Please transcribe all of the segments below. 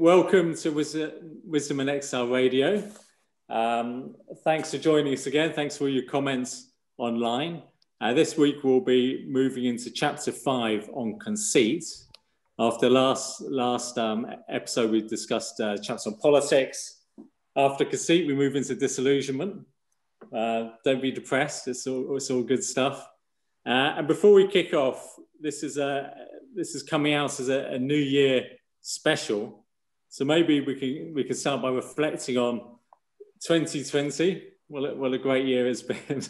welcome to Wisdom and Exile Radio. Thanks for joining us again. Thanks for all your comments online. This week we'll be moving into chapter 5 on conceit. After last episode, we discussed chapters on politics. After conceit, we move into disillusionment. Don't be depressed. It's all good stuff. And before we kick off, this is coming out as a New Year special. So maybe we can start by reflecting on 2020. What a great year it's been.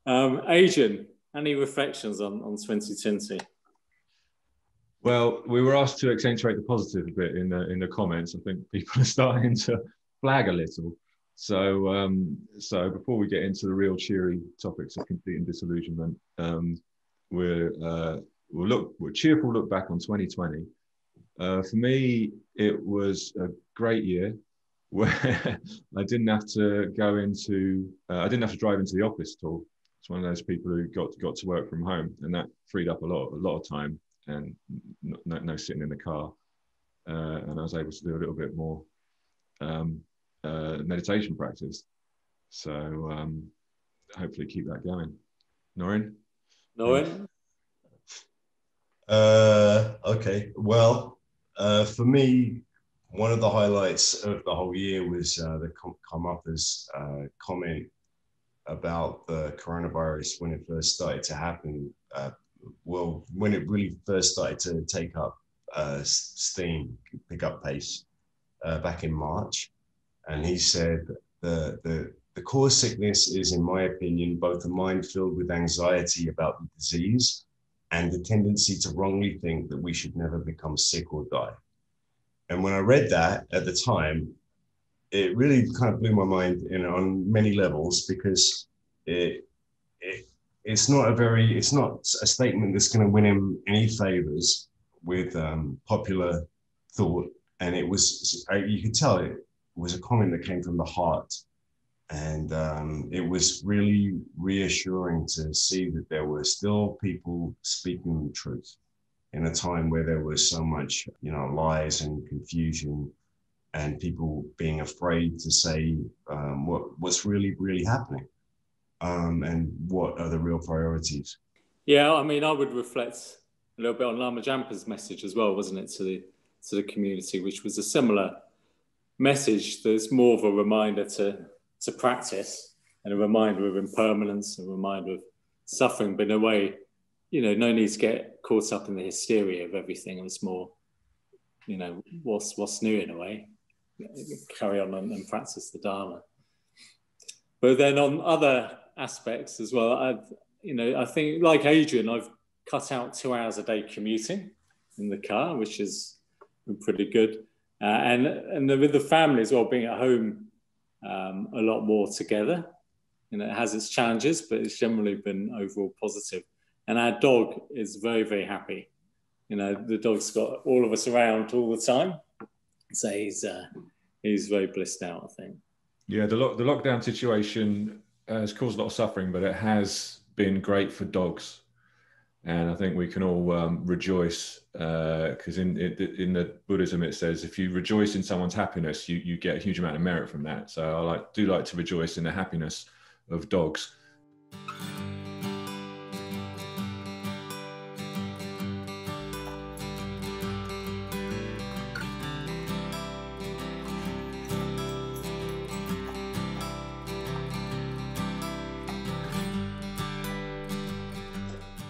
Adrian, any reflections on 2020? Well, we were asked to accentuate the positive a bit in the comments. I think people are starting to flag a little. So before we get into the real cheery topics of conceit and disillusionment, we'll cheerful look back on 2020. For me, it was a great year where I didn't have to drive into the office at all. It's one of those people who got to work from home, and that freed up a lot of time and no sitting in the car. And I was able to do a little bit more meditation practice. So hopefully keep that going. Noreen? Okay. Well, for me, one of the highlights of the whole year was the Karmapa's comment about the coronavirus when it first started to happen. When it really first started to take up steam, pick up pace back in March. And he said the core sickness is, in my opinion, both a mind filled with anxiety about the disease and the tendency to wrongly think that we should never become sick or die. And when I read that at the time, it really kind of blew my mind on many levels, because it's not a statement that's going to win him any favors with popular thought. And it was, you could tell it was a comment that came from the heart. And it was really reassuring to see that there were still people speaking the truth in a time where there was so much, lies and confusion, and people being afraid to say what's really, really happening, and what are the real priorities. Yeah, I mean, I would reflect a little bit on Lama Jampa's message as well, wasn't it, to the community, which was a similar message. There's more of a reminder to practice, and a reminder of impermanence, a reminder of suffering, but in a way, no need to get caught up in the hysteria of everything. It's more, what's new in a way. Carry on and practice the Dharma. But then on other aspects as well, I think, like Adrian, I've cut out 2 hours a day commuting in the car, which has been pretty good. And with the family as well, being at home a lot more together. It has its challenges, but it's generally been overall positive. And our dog is very, very happy. The dog's got all of us around all the time. So he's very blissed out, I think. Yeah, the lockdown situation has caused a lot of suffering, but it has been great for dogs. And I think we can all rejoice, because in the Buddhism it says, if you rejoice in someone's happiness, you get a huge amount of merit from that. So I do like to rejoice in the happiness of dogs.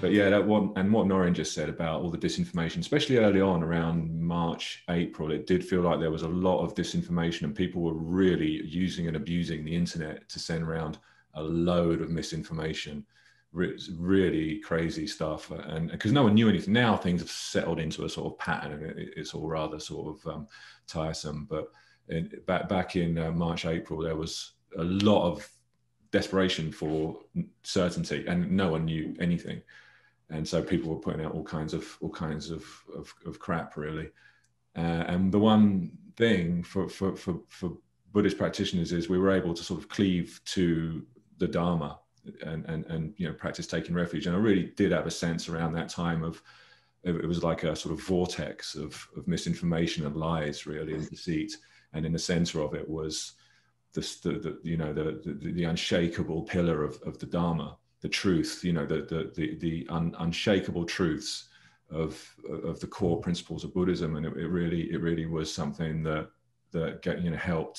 But yeah, what Noreen just said about all the disinformation, especially early on around March, April, it did feel like there was a lot of disinformation, and people were really using and abusing the internet to send around a load of misinformation, really crazy stuff. And because no one knew anything, now things have settled into a sort of pattern, and it's all rather sort of tiresome. But back in March, April, there was a lot of desperation for certainty, and no one knew anything. And so people were putting out all kinds of crap, really. And the one thing for Buddhist practitioners is we were able to sort of cleave to the Dharma and practice taking refuge. And I really did have a sense around that time of it was like a sort of vortex of misinformation and lies, really, and deceit. And in the center of it was the unshakable pillar of the Dharma, the truth, the unshakable truths of the core principles of Buddhism. And it really was something that helped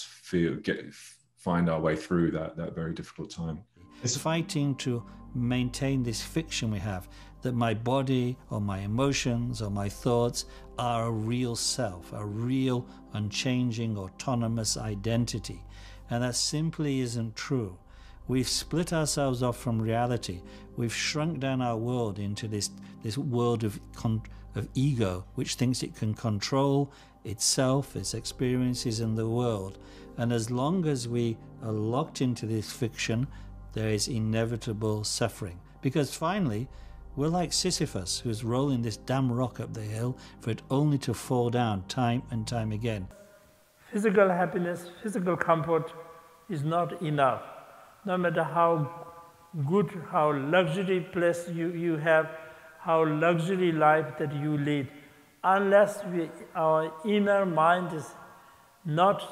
find our way through that very difficult time. It's fighting to maintain this fiction we have, that my body or my emotions or my thoughts are a real self, a real unchanging autonomous identity. And that simply isn't true. We've split ourselves off from reality. We've shrunk down our world into this world of ego, which thinks it can control itself, its experiences, and the world. And as long as we are locked into this fiction, there is inevitable suffering. Because finally, we're like Sisyphus, who's rolling this damn rock up the hill for it only to fall down time and time again. Physical happiness, physical comfort is not enough. No matter how good, how luxury place you have, how luxury life that you lead, unless our inner mind is not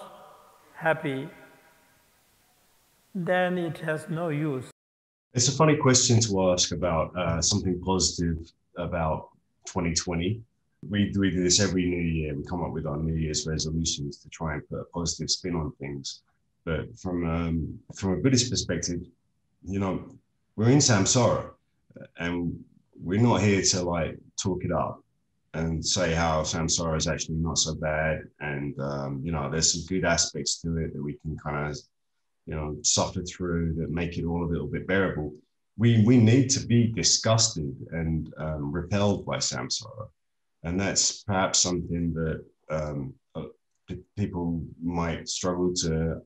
happy, then it has no use. It's a funny question to ask about something positive about 2020. We do this every New Year. We come up with our New Year's resolutions to try and put a positive spin on things. But from a Buddhist perspective, we're in samsara, and we're not here to talk it up and say how samsara is actually not so bad. And there's some good aspects to it that we can kind of suffer through, that make it all a little bit bearable. We need to be disgusted and repelled by samsara. And that's perhaps something that people might struggle to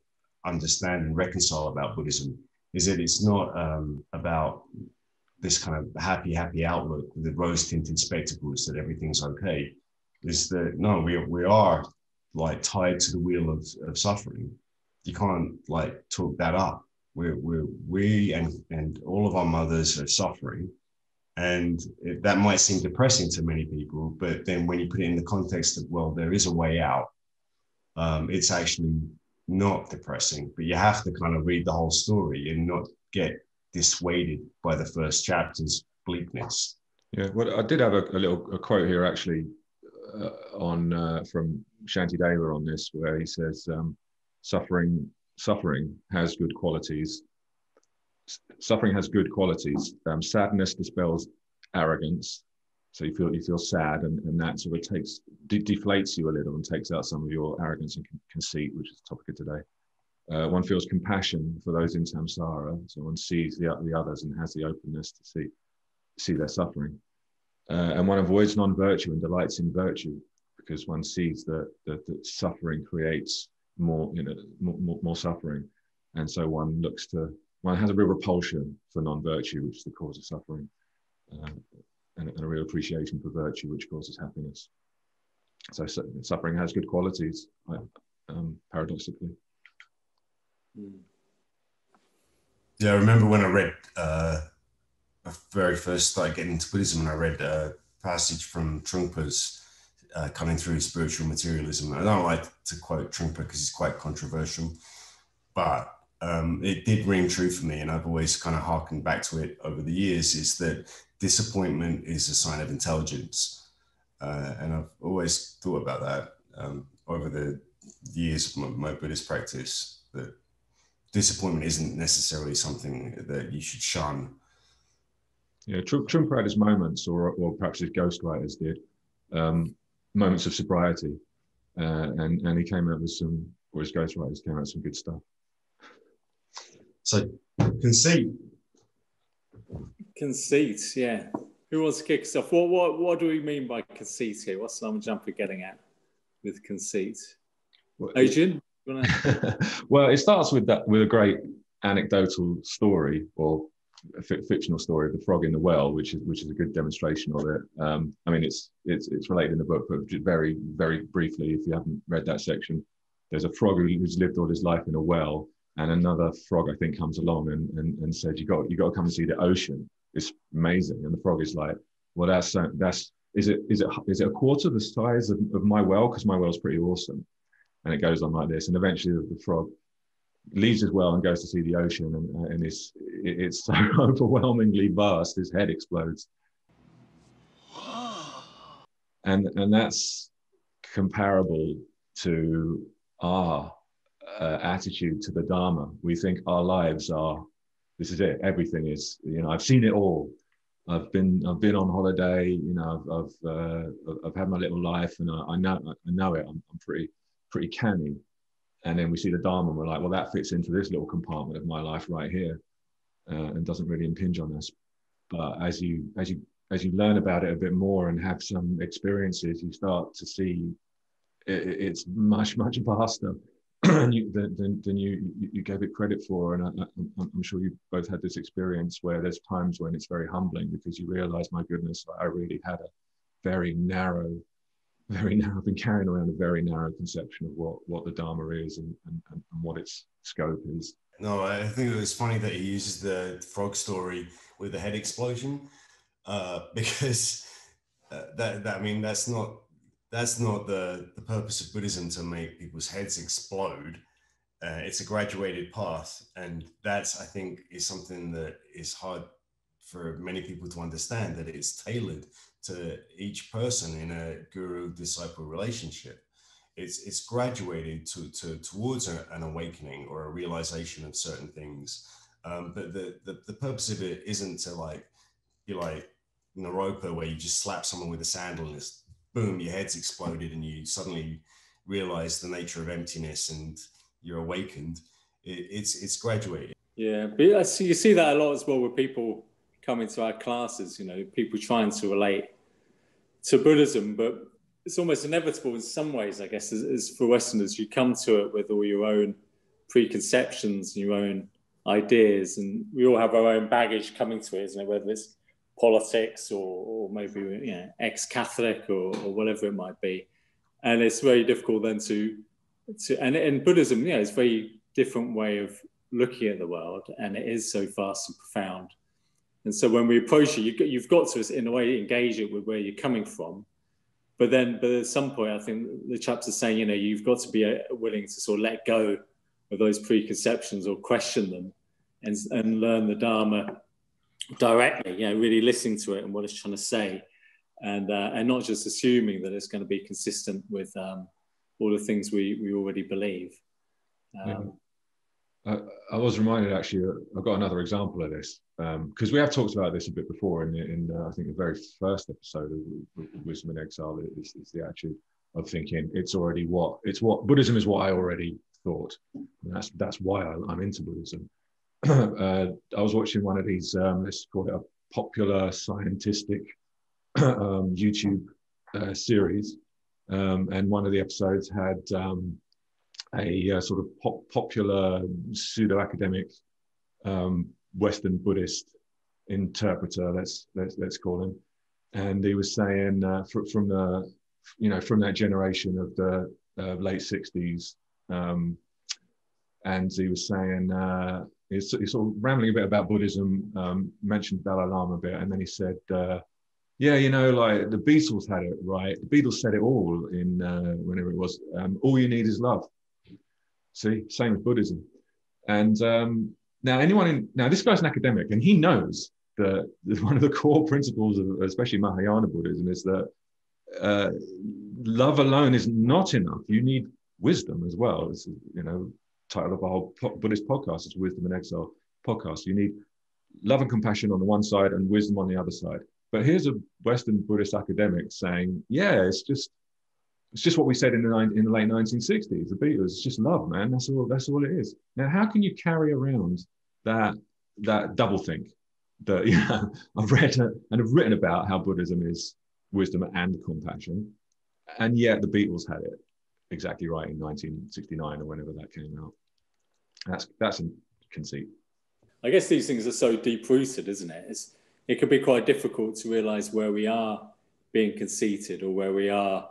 understand and reconcile about Buddhism, is that it's not about this kind of happy outlook with the rose-tinted spectacles that everything's okay. Is that, no, we are tied to the wheel of suffering. You can't talk that up. We and all of our mothers are suffering, and that might seem depressing to many people. But then when you put it in the context of, well, there is a way out, it's actually not depressing. But you have to kind of read the whole story and not get dissuaded by the first chapter's bleakness. Yeah, well, I did have a quote here actually from Shantideva on this, where he says, Suffering has good qualities. Suffering has good qualities. Sadness dispels arrogance. So you feel sad, and that sort of deflates you a little and takes out some of your arrogance and conceit, which is the topic of today. One feels compassion for those in samsara, so one sees the others and has the openness to see their suffering. And one avoids non-virtue and delights in virtue, because one sees that suffering creates more suffering, and so one has a real repulsion for non-virtue, which is the cause of suffering, and a real appreciation for virtue, which causes happiness. So suffering has good qualities, paradoxically. Yeah, I remember when I read, I very first started getting into Buddhism, and I read a passage from Trungpa's Cutting Through Spiritual Materialism. I don't like to quote Trungpa because he's quite controversial, but it did ring true for me, and I've always kind of harkened back to it over the years, is that disappointment is a sign of intelligence. And I've always thought about that over the years of my Buddhist practice, that disappointment isn't necessarily something that you should shun. Yeah, Trungpa had his moments, or perhaps his ghostwriters did, moments of sobriety, and he came out with his ghostwriters came out with some good stuff. So, conceit, yeah. Who wants to kick us off? What do we mean by conceit here? What's Lama Jampa getting at with conceit? Adrian? Well, it starts with a great anecdotal story, or a fictional story of the frog in the well, which is a good demonstration of it. I mean, it's related in the book, but just very, very briefly, if you haven't read that section, there's a frog who's lived all his life in a well, and another frog, I think, comes along and said, you got to come and see the ocean. It's amazing. And the frog is like, well, that's is it a quarter the size of my well? Because my well's pretty awesome. And it goes on like this. And eventually the frog leaves his well and goes to see the ocean. And it's so overwhelmingly vast, his head explodes. And that's comparable to our attitude to the Dharma. We think our lives are, this is it, everything is, I've seen it all. I've been on holiday, I've had my little life, and I know it. I'm pretty canny. And then we see the Dharma and we're like, well, that fits into this little compartment of my life right here, and doesn't really impinge on us. But as you learn about it a bit more and have some experiences, you start to see it's much, much vaster than you gave it credit for. And I'm sure you both had this experience where there's times when it's very humbling, because you realize, my goodness, I really had a very narrow, I've been carrying around a very narrow conception of what the Dharma is and what its scope is. No, I think it was funny that he uses the frog story with the head explosion, because that's not the purpose of Buddhism, to make people's heads explode. It's a graduated path, and that's, I think, is something that is hard for many people to understand, that it's tailored to each person in a guru-disciple relationship. It's graduated towards an awakening or a realization of certain things, but the purpose of it isn't to be like Naropa, where you just slap someone with a sandal and it's boom, your head's exploded and you suddenly realize the nature of emptiness and you're awakened. It's graduated. Yeah, but you see that a lot as well with people coming to our classes, people trying to relate to Buddhism, but it's almost inevitable in some ways, I guess, as for Westerners. You come to it with all your own preconceptions, your own ideas, and we all have our own baggage coming to it, isn't it? Whether it's politics or maybe ex-Catholic or whatever it might be. And it's very difficult then and Buddhism, it's a very different way of looking at the world, and it is so vast and profound. And so when we approach it, you've got to, in a way, engage it with where you're coming from. But at some point, I think the chapter's saying, you've got to be willing to sort of let go of those preconceptions or question them, and learn the Dharma directly, really listening to it and what it's trying to say, and not just assuming that it's going to be consistent with all the things we already believe. I was reminded, actually, I've got another example of this, because we have talked about this a bit before in I think the very first episode of Wisdom in Exile is the attitude of thinking it's what Buddhism is, what I already thought. And that's why I'm into Buddhism. I was watching one of these, let's call it a popular scientific YouTube series, and one of the episodes had a sort of popular pseudo-academic Western Buddhist interpreter, let's call him, and he was saying from that generation of the late 60s, and he was saying he's sort of rambling a bit about Buddhism, mentioned Dalai Lama a bit, and then he said, like the Beatles had it right. The Beatles said it all in whenever it was, all you need is love. See, same with Buddhism. And now this guy's an academic, and he knows that one of the core principles of especially Mahayana Buddhism is that love alone is not enough. You need wisdom as well. It's, title of our whole Buddhist podcast is Wisdom in Exile podcast. You need love and compassion on the one side and wisdom on the other side. But here's a Western Buddhist academic saying, it's just what we said in the late 1960s, the Beatles. It's just love, man. That's all it is. Now, how can you carry around that doublethink that I've read and have written about how Buddhism is wisdom and compassion, and yet the Beatles had it exactly right in 1969 or whenever that came out. That's a conceit. I guess these things are so deep-rooted, isn't it? It can be quite difficult to realize where we are being conceited or where we are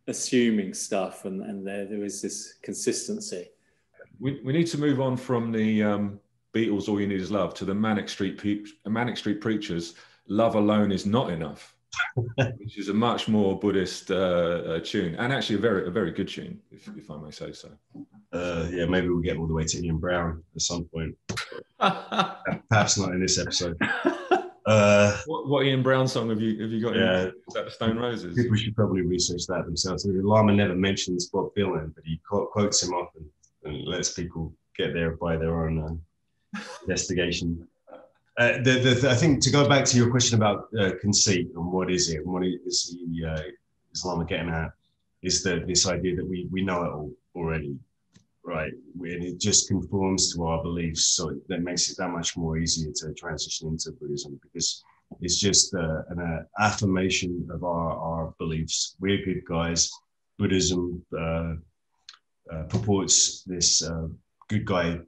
assuming stuff, and there is this consistency. We need to move on from the Beatles, all you need is love, to the Manic Street Preachers, love alone is not enough. which is a much more Buddhist tune, and actually a very good tune, if I may say so. Yeah, maybe we'll get all the way to Ian Brown at some point. Perhaps not in this episode. What Ian Brown song have you got? Yeah, is that the Stone Roses? People should probably research that themselves. The Lama never mentions Bob Dylan, but he quotes him often and lets people get there by their own investigation. I think, to go back to your question about conceit and what is it, and what is the Islam getting at, is that this idea that we know it all already, right? And it just conforms to our beliefs, so that makes it that much more easier to transition into Buddhism, because it's just an affirmation of our beliefs. We're good guys. Buddhism purports this good guy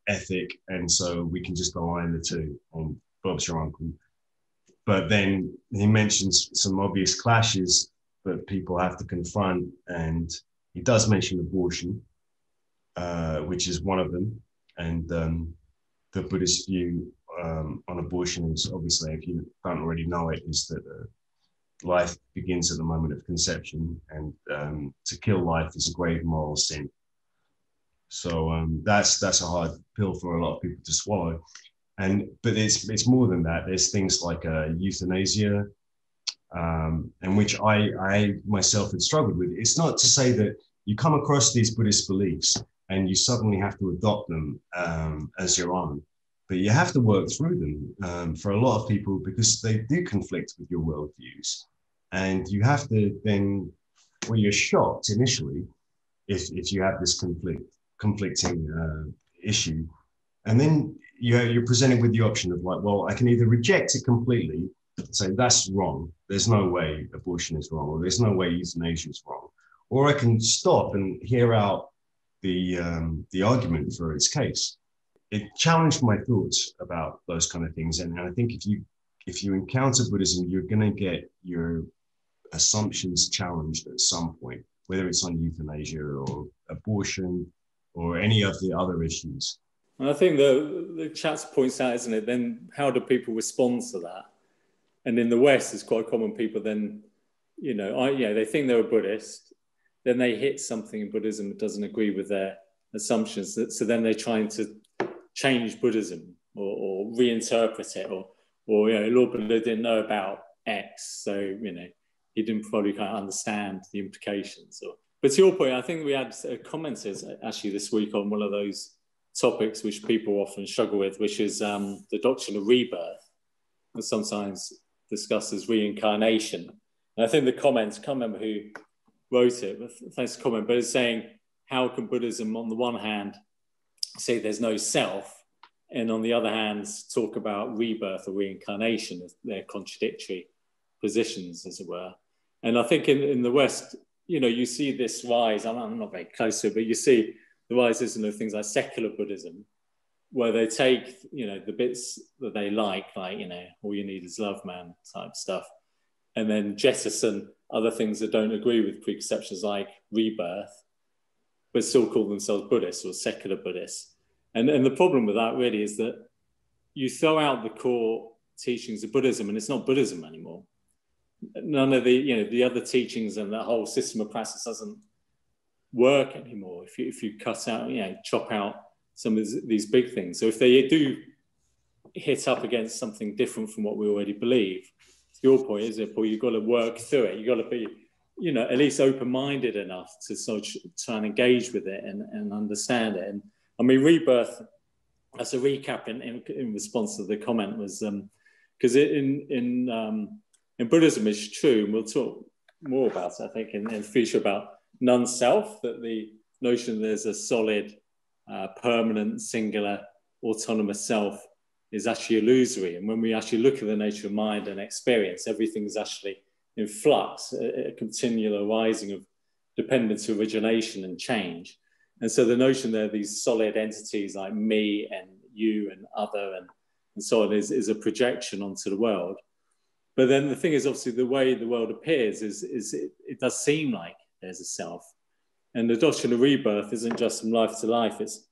ethic, and so we can just align the two, and Bob's your uncle. But then he mentions some obvious clashes that people have to confront, and he does mention abortion, which is one of them. And the Buddhist view on abortion is, obviously, if you don't already know it, is that life begins at the moment of conception, and to kill life is a grave moral sin. So that's a hard pill for a lot of people to swallow. But it's more than that. There's things like euthanasia, and which I myself had struggled with. It's not to say that you come across these Buddhist beliefs and you suddenly have to adopt them as your own, but you have to work through them for a lot of people, because they do conflict with your worldviews. And you have to then, well, you're shocked initially if you have this conflicting issue, and then you're presented with the option of, like, well, I can either reject it completely, say that's wrong, there's no way abortion is wrong, or there's no way euthanasia is wrong, or I can stop and hear out the argument for its case. It challenged my thoughts about those kind of things, and I think if you encounter Buddhism, you're going to get your assumptions challenged at some point, whether it's on euthanasia or abortion or any of the other issues. And I think the chat points out, isn't it, then how do people respond to that? And in the West, it's quite common. People then, they think they're a Buddhist, then they hit something in Buddhism that doesn't agree with their assumptions. So then they're trying to change Buddhism or reinterpret it, or Lord Buddha didn't know about X, so, he didn't probably kind of understand the implications. But to your point, I think we had commenters actually this week on one of those topics which people often struggle with, which is the doctrine of rebirth, and sometimes discussed as reincarnation. And I think the comments, I can't remember who wrote it, but thanks for the comment, but it's saying, how can Buddhism on the one hand say there's no self, and on the other hand talk about rebirth or reincarnation? They're contradictory positions, as it were. And I think in the West, you see this rise, I'm not very close to it, but you see the rise, isn't of things like secular Buddhism, where they take, the bits that they like, all you need is love, man, type stuff, and then jettison other things that don't agree with preconceptions like rebirth, but still call themselves Buddhists or secular Buddhists. And the problem with that really is that you throw out the core teachings of Buddhism and it's not Buddhism anymore. None of the other teachings and the whole system of practice doesn't work anymore if you cut out, chop out some of these big things. So if they do hit up against something different from what we already believe, to your point, is it, Paul, you've got to work through it. You've got to be, at least open-minded enough to sort of try and engage with it and understand it. And I mean, rebirth, as a recap in response to the comment, was because in Buddhism, it's true, and we'll talk more about it, I think, in the future, about non-self, that the notion there's a solid, permanent, singular, autonomous self is actually illusory. And when we actually look at the nature of mind and experience, everything's actually in flux, a continual arising of dependence, origination, and change. And so the notion there, these solid entities like me and you and other and so on is a projection onto the world. But then the thing is, obviously, the way the world appears is it does seem like there's a self. And the doctrine of rebirth isn't just from life to life, it's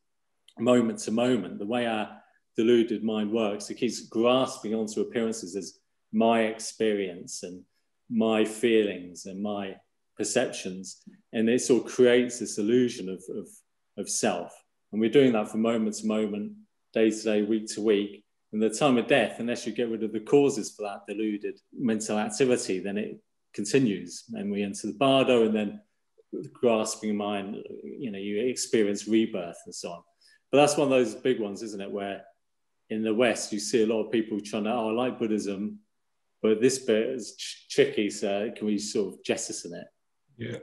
moment to moment. The way our deluded mind works, it keeps grasping onto appearances as my experience and my feelings and my perceptions, and it sort of creates this illusion of self. And we're doing that from moment to moment, day to day, week to week. And the time of death, unless you get rid of the causes for that deluded mental activity, then it continues. And we enter the bardo, and then grasping mind, you experience rebirth and so on. But that's one of those big ones, isn't it? Where in the West, you see a lot of people trying to, I like Buddhism, but this bit is tricky, so can we sort of jettison it? Yeah,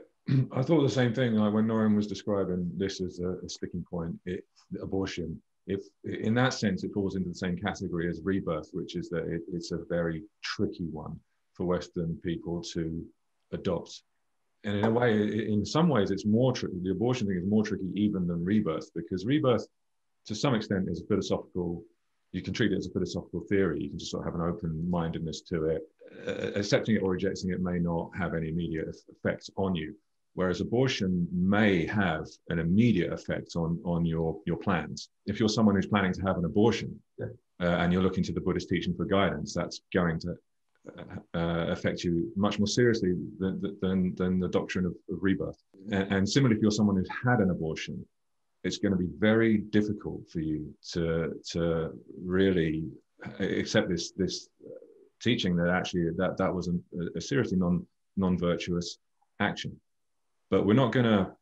I thought the same thing. Like when Noreen was describing this as a sticking point, abortion, if in that sense it falls into the same category as rebirth, which is that it's a very tricky one for Western people to adopt. And in a way, in some ways, it's more tricky. The abortion thing is more tricky even than rebirth, because rebirth, to some extent, is a philosophical. You can treat it as a philosophical theory. You can just sort of have an open-mindedness to it. Accepting it or rejecting it may not have any immediate effect on you, whereas abortion may have an immediate effect on your plans. If you're someone who's planning to have an abortion and you're looking to the Buddhist teaching for guidance, that's going to affect you much more seriously than the doctrine of rebirth. And similarly, if you're someone who's had an abortion, it's going to be very difficult for you to really accept this teaching that actually that was a seriously non-virtuous action. But we're not going to,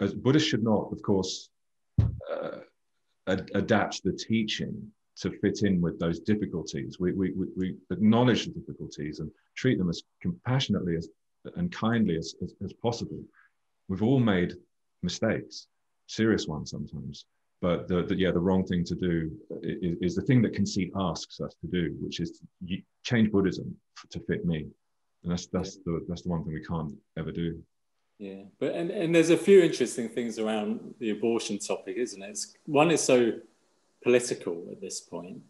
as Buddhists should not, of course, adapt the teaching to fit in with those difficulties. We acknowledge the difficulties and treat them as compassionately and kindly as possible. We've all made mistakes, serious ones sometimes, but the wrong thing to do is the thing that conceit asks us to do, which is to change Buddhism to fit me. And that's the one thing we can't ever do. Yeah, but and there's a few interesting things around the abortion topic, isn't it? One is so political at this point.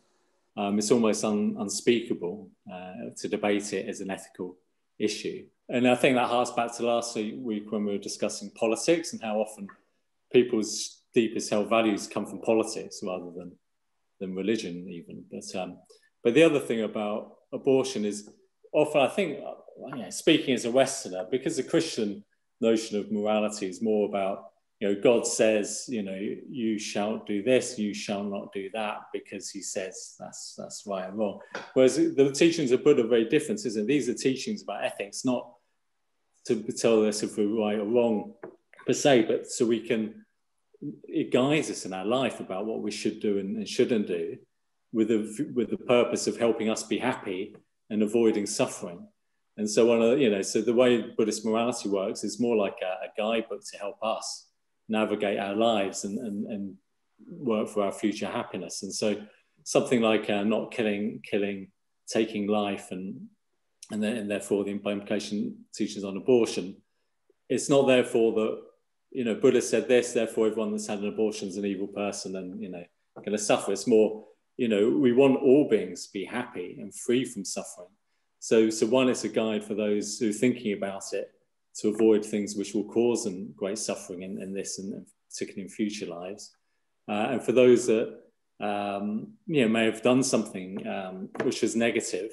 It's almost unspeakable to debate it as an ethical issue. And I think that harks back to last week when we were discussing politics and how often people's deepest held values come from politics rather than religion even. But the other thing about abortion is often, I think, speaking as a Westerner, because the Christian notion of morality is more about, God says, you shall do this, you shall not do that, because he says that's right and wrong. Whereas the teachings of Buddha are very different, isn't it? These are teachings about ethics, not to tell us if we're right or wrong per se, but so it guides us in our life about what we should do and shouldn't do, with the purpose of helping us be happy and avoiding suffering. And so so the way Buddhist morality works is more like a guidebook to help us navigate our lives and work for our future happiness. And so something like not killing, taking life, and therefore the implication teaches on abortion. It's not therefore that, Buddha said this, therefore everyone that's had an abortion is an evil person and, going to suffer. It's more, we want all beings to be happy and free from suffering. So one is a guide for those who are thinking about it to avoid things which will cause them great suffering in this and particularly in future lives. And for those that, may have done something which was negative,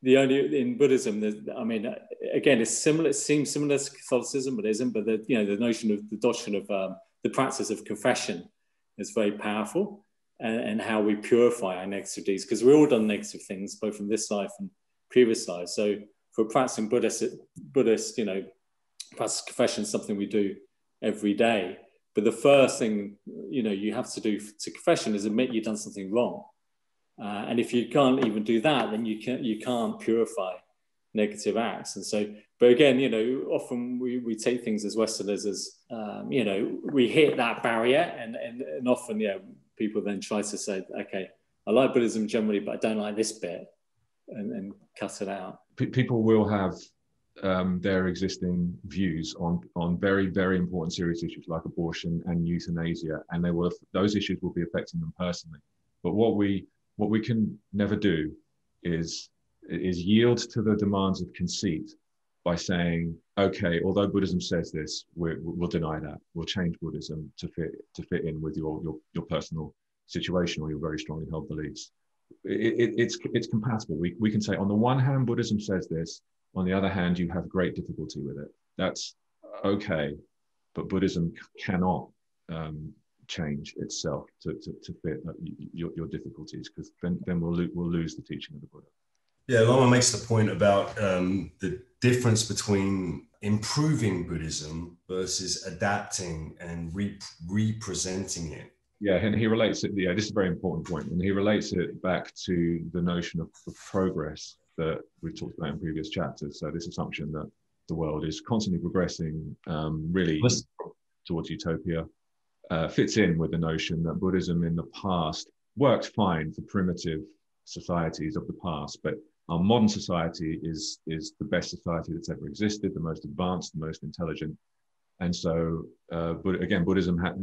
in Buddhism, again, it's similar. It seems similar to Catholicism, but it isn't. But the notion of the doctrine of the practice of confession is very powerful, and how we purify our negative deeds, because we've all done negative things, both in this life and previous lives. So for practicing Buddhist, practice confession is something we do every day. But the first thing you have to do to confession is admit you've done something wrong. And if you can't even do that, then you can't purify negative acts. And so, but again, often we take things as Westerners as, we hit that barrier, and often, people then try to say, okay, I like Buddhism generally, but I don't like this bit, and cut it out. People will have their existing views on very, very important serious issues like abortion and euthanasia, and those issues will be affecting them personally. But what we can never do is yield to the demands of conceit by saying, okay, although Buddhism says this, we'll deny that. We'll change Buddhism to fit in with your personal situation or your very strongly held beliefs. it's compatible. We can say, on the one hand, Buddhism says this. On the other hand, you have great difficulty with it. That's okay, but Buddhism cannot change itself to fit your difficulties, because then we'll lose the teaching of the Buddha. Yeah, Lama makes the point about the difference between improving Buddhism versus adapting and representing it. Yeah, and he relates it. Yeah, this is a very important point, and he relates it back to the notion of progress that we've talked about in previous chapters. So this assumption that the world is constantly progressing, really towards utopia, fits in with the notion that Buddhism in the past worked fine for primitive societies of the past, but our modern society is the best society that's ever existed, the most advanced, the most intelligent. And so, but again, Buddhism had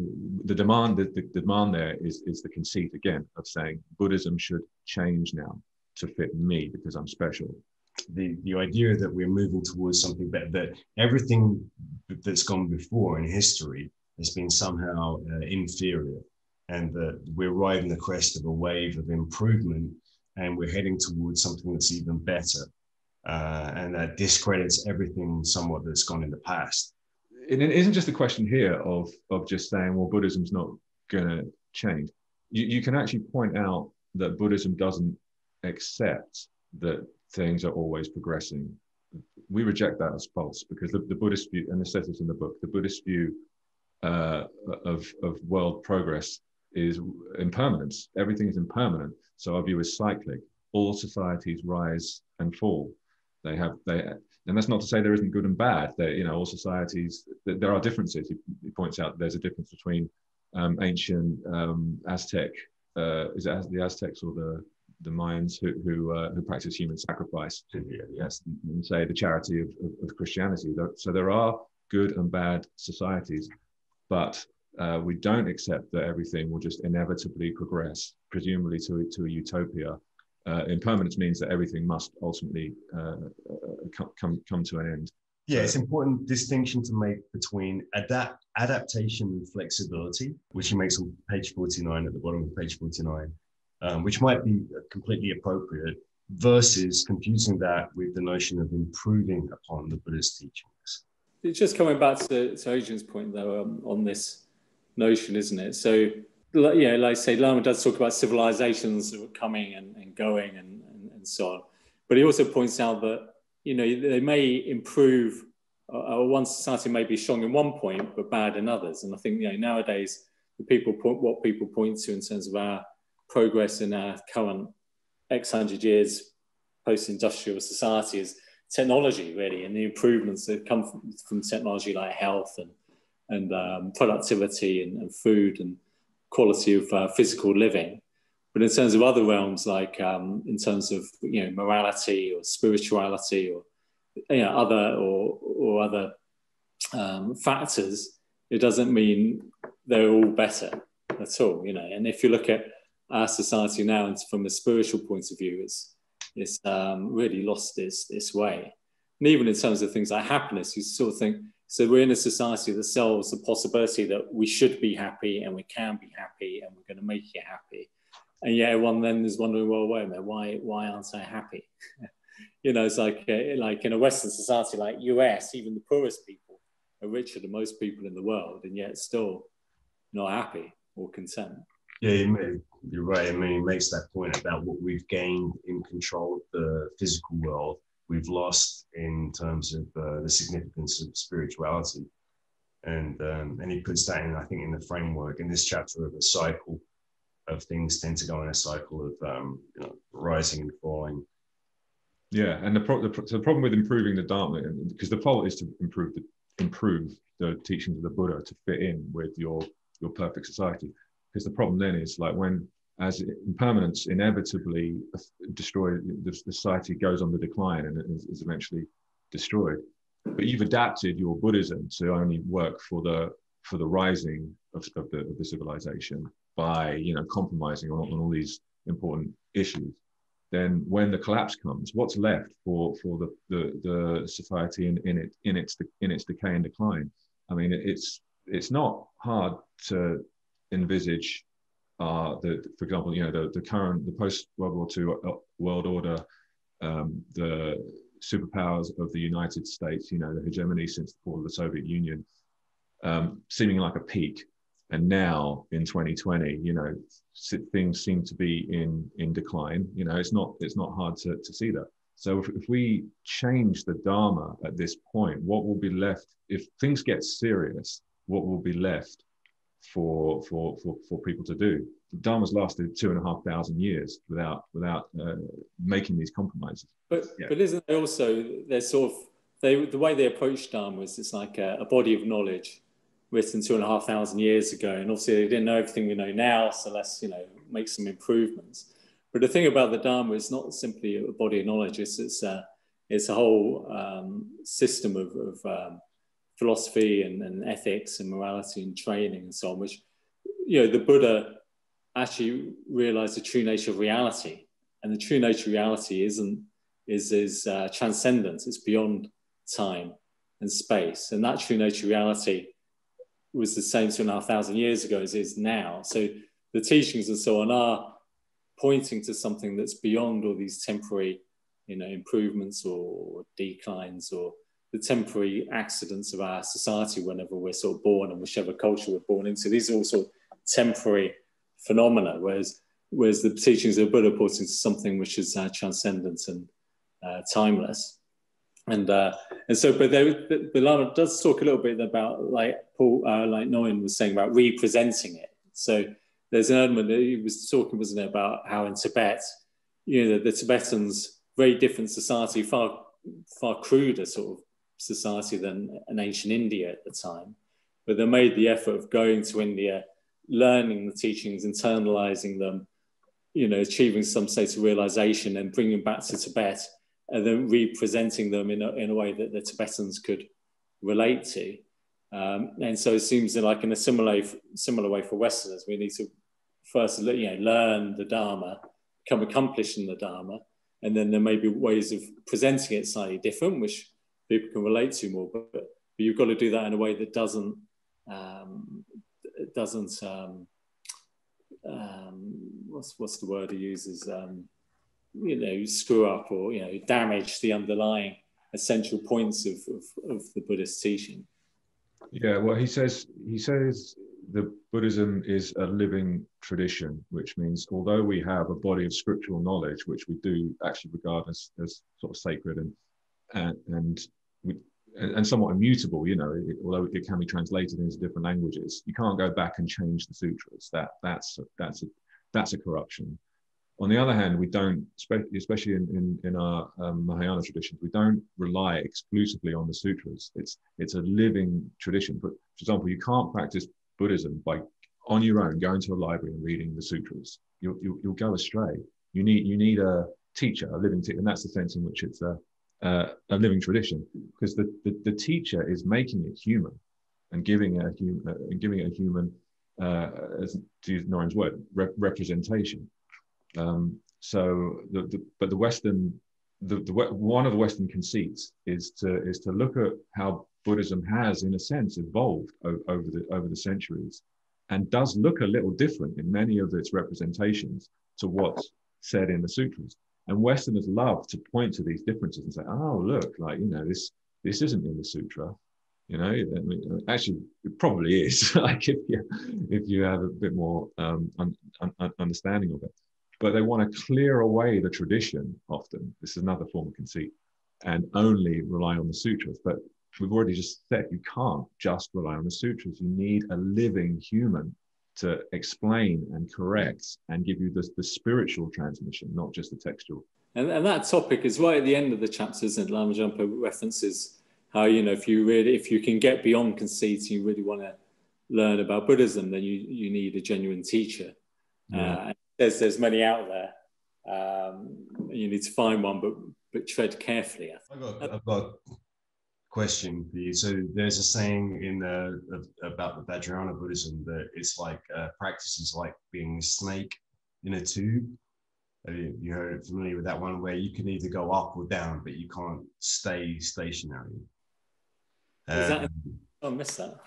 the demand there is the conceit again of saying Buddhism should change now to fit me because I'm special. The idea that we're moving towards something better, that everything that's gone before in history has been somehow inferior, and that we're riding the crest of a wave of improvement, and we're heading towards something that's even better, and that discredits everything somewhat that's gone in the past. It isn't just a question here of just saying, well, Buddhism's not going to change. You can actually point out that Buddhism doesn't accept that things are always progressing. We reject that as false, because the Buddhist view, and it says this in the book, the Buddhist view of world progress is impermanence. Everything is impermanent. So our view is cyclic. All societies rise and fall. And that's not to say there isn't good and bad. All societies, there are differences. He points out there's a difference between ancient Aztec, is it the Aztecs or the Mayans who practice human sacrifice? Yes, and say the charity of Christianity. So there are good and bad societies, but we don't accept that everything will just inevitably progress, presumably to a utopia. Impermanence means that everything must ultimately come to an end. Yeah, it's an important distinction to make between adaptation and flexibility, which he makes on page 49, at the bottom of page 49, which might be completely appropriate, versus confusing that with the notion of improving upon the Buddhist teachings. It's just coming back to Adrian's point, though, on this notion, isn't it? So, like I say, Lama does talk about civilizations that are coming and going and so on. But he also points out that, they may improve, one society may be strong in one point, but bad in others. And I think, nowadays, what people point to in terms of our progress in our current X hundred years post-industrial society is technology, really, and the improvements that come from technology, like health and productivity and food and quality of physical living. But in terms of other realms, like in terms of morality or spirituality or other factors, it doesn't mean they're all better at all. And if you look at our society now from a spiritual point of view, it's really lost its way. And even in terms of things like happiness, you sort of think, so we're in a society that sells the possibility that we should be happy and we can be happy and we're going to make you happy. And yet everyone then is wondering, well, wait a minute, why aren't I happy? It's like in a Western society like US, even the poorest people are richer than most people in the world, and yet still not happy or content. Yeah, you're right. I mean, he makes that point about what we've gained in control of the physical world, we've lost in terms of the significance of spirituality. And he puts that in, I think, in the framework in this chapter of a cycle of things tend to go in a cycle of rising and falling. Yeah, and the problem with improving the Dharma, because the fault is to improve the teachings of the Buddha to fit in with your perfect society. Because the problem then is, like, as impermanence inevitably destroys, the society goes on the decline and is eventually destroyed. But you've adapted your Buddhism to only work for the rising of the civilization by compromising on all these important issues. Then when the collapse comes, what's left for the society in its decay and decline? I mean, it's not hard to envisage are for example, the post World War II world order, the superpowers of the United States, the hegemony since the fall of the Soviet Union, seeming like a peak. And now in 2020, things seem to be in decline. It's not hard to see that. So if we change the Dharma at this point, what will be left, if things get serious, what will be left for people to do? The Dharma's lasted 2,500 years without making these compromises. But isn't there also, the way they approach Dharma is it's like a body of knowledge written 2,500 years ago, and obviously they didn't know everything we know now, so let's make some improvements. But the thing about the Dharma is not simply a body of knowledge; it's a whole system of philosophy and ethics and morality and training and so on. Which the Buddha actually realized the true nature of reality, and the true nature of reality is transcendence. It's beyond time and space, and that true nature of reality was the same 2,500 years ago as it is now. So the teachings and so on are pointing to something that's beyond all these temporary, improvements or declines or the temporary accidents of our society whenever we're sort of born and whichever culture we're born into. These are all sort of temporary phenomena, whereas the teachings of Buddha pointing to something which is transcendent and timeless. And so, but the Lama does talk a little bit about, like Nguyen was saying, about representing it. So there's an element that he was talking, wasn't it, about how in Tibet, the Tibetans, very different society, far cruder sort of society than an ancient India at the time. But they made the effort of going to India, learning the teachings, internalizing them, achieving some state of realization and bringing back to Tibet, and then representing them in a way that the Tibetans could relate to. And so it seems like in a similar way for Westerners, we need to first learn the Dharma, become accomplished in the Dharma, and then there may be ways of presenting it slightly different, which people can relate to more, but you've got to do that in a way that doesn't what's the word he uses, screw up or damage the underlying essential points of the Buddhist teaching. Yeah, well, he says the Buddhism is a living tradition, which means although we have a body of scriptural knowledge, which we do actually regard as sort of sacred and somewhat immutable, although it can be translated into different languages, you can't go back and change the sutras. That's a corruption. On the other hand, we don't, especially in our Mahayana traditions, we don't rely exclusively on the sutras. It's a living tradition. But for example, you can't practice Buddhism by on your own going to a library and reading the sutras. You'll go astray. You need a teacher, a living teacher, and that's the sense in which it's a living tradition, because the teacher is making it human and giving it a human, as to use Noren's word, representation. So but the Western, one of the Western conceits is to look at how Buddhism has, in a sense, evolved over the centuries, and does look a little different in many of its representations to what's said in the sutras. And Westerners love to point to these differences and say, "Oh, look, this isn't in the sutra." Actually, it probably is. Like if you have a bit more understanding of it. But they want to clear away the tradition often. This is another form of conceit, and only rely on the sutras. But we've already just said you can't just rely on the sutras. You need a living human to explain and correct and give you the spiritual transmission, not just the textual. And that topic is right at the end of the chapter, isn't it? Lama Jumpa references how, if you can get beyond conceit and you really want to learn about Buddhism, then you need a genuine teacher. Yeah. There's many out there. You need to find one, but tread carefully. I've got a question for you. So there's a saying about the Vajrayana Buddhism that it's like practice is like being a snake in a tube. Have you heard familiar with that one, where you can either go up or down, but you can't stay stationary? I missed that.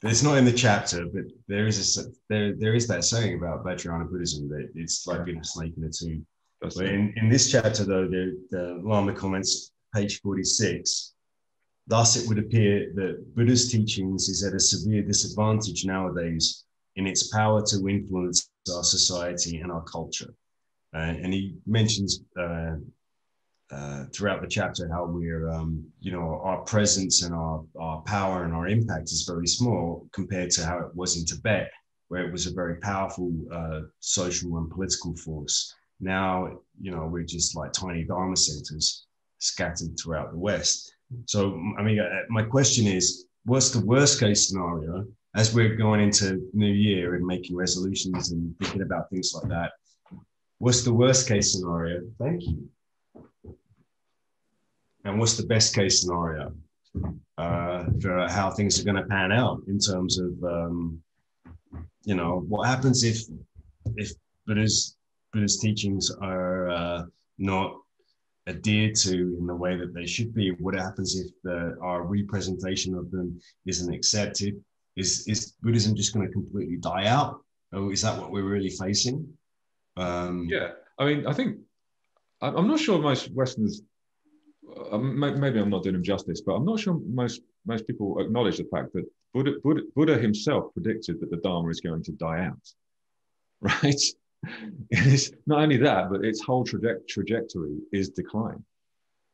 It's not in the chapter, but there is that saying about Vajrayana Buddhism that it's like being a snake in a tube. But in this chapter, though, the Lama comments, page 46, thus it would appear that Buddha's teachings is at a severe disadvantage nowadays in its power to influence our society and our culture. And he mentions throughout the chapter how we're, our presence and our power and our impact is very small compared to how it was in Tibet, where it was a very powerful social and political force. Now, we're just like tiny Dharma centers scattered throughout the West. So, I mean, my question is, what's the worst case scenario as we're going into New Year and making resolutions and thinking about things like that? What's the worst case scenario? Thank you. And what's the best case scenario for how things are going to pan out in terms of, what happens if Buddha's teachings are not adhered to in the way that they should be? What happens if our representation of them isn't accepted? Is Buddhism just going to completely die out? Or is that what we're really facing? Yeah, I mean, I'm not sure most Westerners, maybe I'm not doing them justice, but I'm not sure most people acknowledge the fact that Buddha himself predicted that the Dharma is going to die out, right? It's not only that, but its whole trajectory is decline.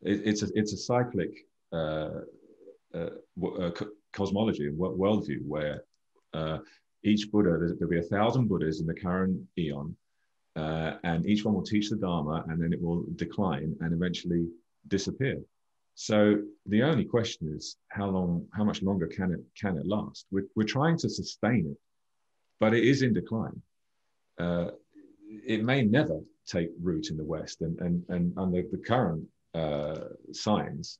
It's a cyclic cosmology and worldview where each Buddha, there'll be 1,000 Buddhas in the current eon, and each one will teach the Dharma, and then it will decline and eventually disappear. So the only question is how much longer can it last? We're trying to sustain it, but it is in decline. It may never take root in the West, and under the current signs,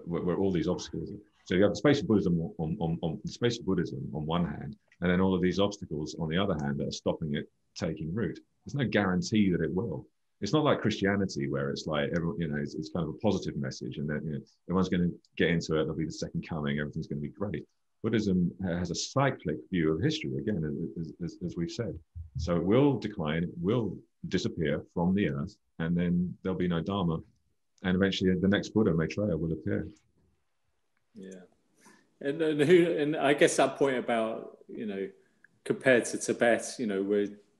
where all these obstacles are. So you have the space of Buddhism on the space of Buddhism on one hand, and then all of these obstacles on the other hand that are stopping it taking root. There's no guarantee that it will. It's not like Christianity, where it's like everyone, it's kind of a positive message, and then everyone's going to get into it. There'll be the second coming. Everything's going to be great. Buddhism has a cyclic view of history, again, as we've said. So it will decline, it will disappear from the earth, and then there'll be no Dharma, and eventually the next Buddha, Maitreya, will appear. Yeah, and I guess that point about compared to Tibet,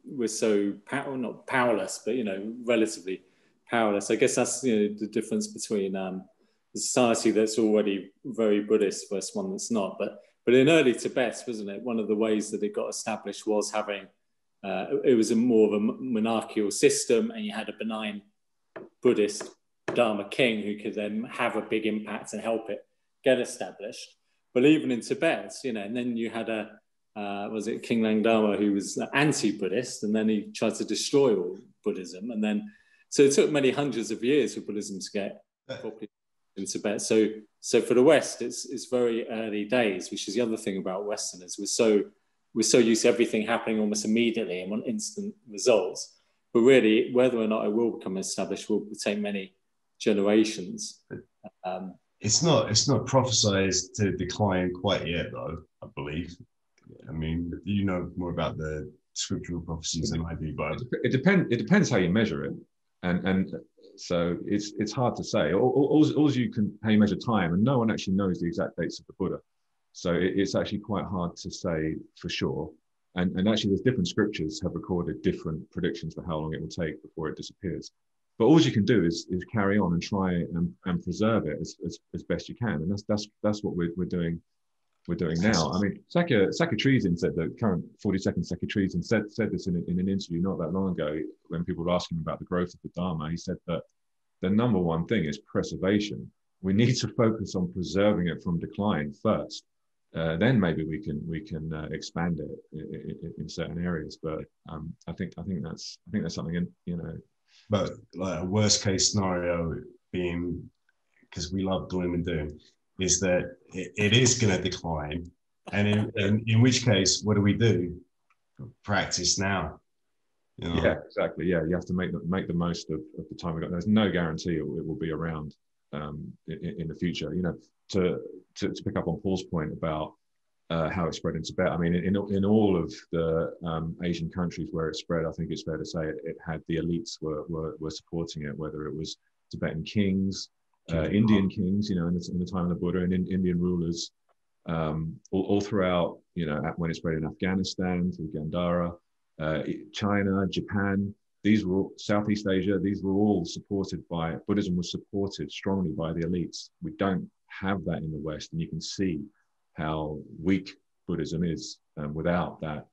we're so not powerless, but relatively powerless. I guess that's the difference between the society that's already very Buddhist versus one that's not. But in early Tibet, wasn't it? One of the ways that it got established was having it was more of a monarchical system, and you had a benign Buddhist Dharma king who could then have a big impact and help it get established. But even in Tibet, and then you had was it King Langdama, who was anti-Buddhist, and then he tried to destroy all Buddhism, and then so it took many hundreds of years for Buddhism to get properly in Tibet. So for the West, it's very early days, which is the other thing about Westerners. We're so used to everything happening almost immediately and want instant results. But really, whether or not it will become established will take many generations. It's not prophesized to decline quite yet, though, I believe. I mean, you know more about the scriptural prophecies than I do, but it depends how you measure it, and so it's hard to say. All you can how you measure time, and no one actually knows the exact dates of the Buddha, so it's actually quite hard to say for sure. And actually, there's different scriptures have recorded different predictions for how long it will take before it disappears. But all you can do is carry on and try and preserve it as best you can, and that's what we're doing. We're doing now. I mean, Sakya Treason said, the current 42nd Sakya Treason said this in an interview not that long ago when people were asking about the growth of the Dharma. He said that the number one thing is preservation. We need to focus on preserving it from decline first. Then maybe we can expand it in certain areas. But I think that's something But like a worst case scenario being, because we love gloom and doom, is that it is going to decline, and in which case, what do? Practice now. Yeah, exactly. Yeah, you have to make the most of the time we got. There's no guarantee it will be around in the future. To pick up on Paul's point about how it spread in Tibet. I mean, in all of the Asian countries where it spread, I think it's fair to say it had the elites were supporting it, whether it was Tibetan kings, Indian kings, in the time of the Buddha, and Indian rulers, all throughout, when it spread in Afghanistan, through Gandhara, China, Japan. These were all, Southeast Asia, these were all Buddhism was supported strongly by the elites. We don't have that in the West, and you can see how weak Buddhism is without that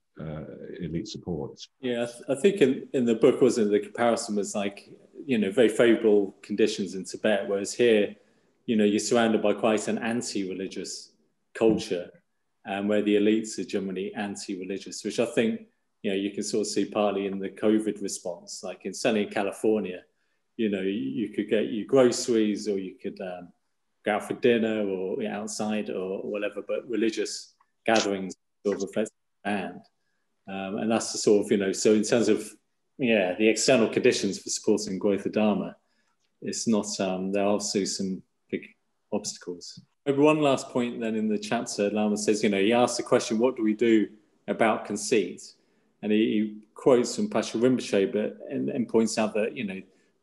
elite support. Yeah, I think in the book, wasn't the comparison was like, very favorable conditions in Tibet, whereas here, you're surrounded by quite an anti-religious culture, where the elites are generally anti-religious, which I think, you can sort of see partly in the COVID response. Like certainly in California, you could get your groceries, or you could go out for dinner or outside or whatever, but religious gatherings sort of reflect banned. And that's the sort of, so in terms of, the external conditions for supporting growth of Dharma, it's not, there are also some big obstacles. Maybe one last point then in the chapter, Lama says, he asked the question, what do we do about conceit? And he quotes from Paschal Rinpoche, and points out that,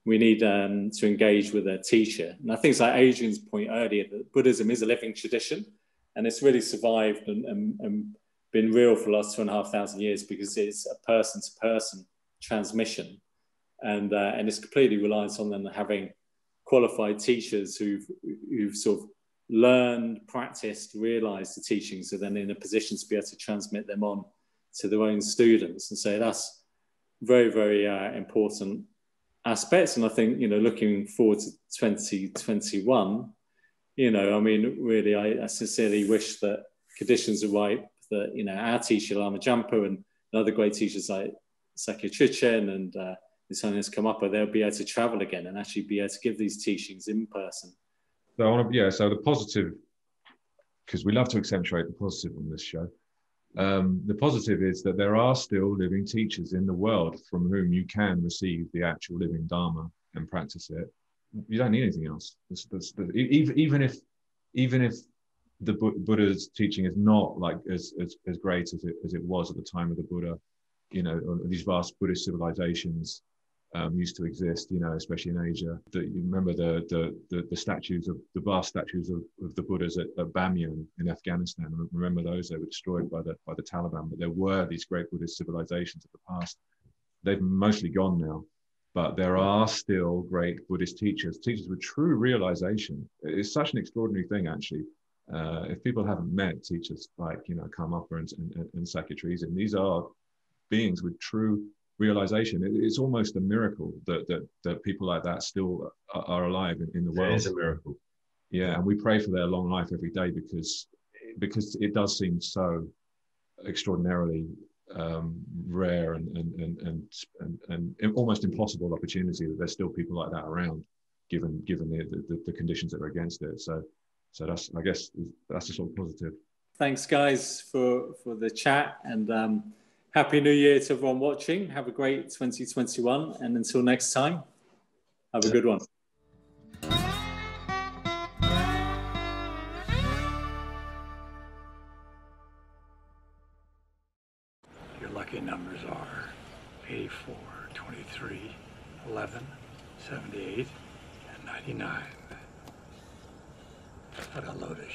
we need to engage with a teacher. And I think it's like Adrian's point earlier, that Buddhism is a living tradition, and it's really survived and been real for the last 2,500 years because it's a person-to-person transmission. And it's completely reliant on them having qualified teachers who've sort of learned, practiced, realized the teachings, so then in a position to be able to transmit them on to their own students. And so that's very, very important aspects. And I think, looking forward to 2021, really, I sincerely wish that conditions are right, that, our teacher, Lama Jampa, and other great teachers like Sakya Chichen and His Holiness Karmapa, they'll be able to travel again and actually be able to give these teachings in person. So so the positive, because we love to accentuate the positive on this show. The positive is that there are still living teachers in the world from whom you can receive the actual living Dharma and practice it. You don't need anything else. Even if the Buddha's teaching is not like as great as it was at the time of the Buddha, these vast Buddhist civilizations used to exist, especially in Asia. You remember the statues of the vast statues of the Buddhas at Bamyan in Afghanistan. Remember those? They were destroyed by the Taliban, but there were these great Buddhist civilizations of the past. They've mostly gone now, but there are still great Buddhist teachers with true realization. It's such an extraordinary thing, actually. If people haven't met teachers like Karmapa and Sakya Trizin, these are beings with true realization. It's almost a miracle that people like that still are alive in the world. It is a miracle. Yeah, and we pray for their long life every day because it does seem so extraordinarily rare and almost impossible opportunity that there's still people like that around, given the conditions that are against it. So that's, I guess, that's a sort of positive. Thanks, guys, for the chat, and Happy New Year to everyone watching. Have a great 2021, and until next time, have a good one. Your lucky numbers are 84, 23, 11, 78, and 99. What a load of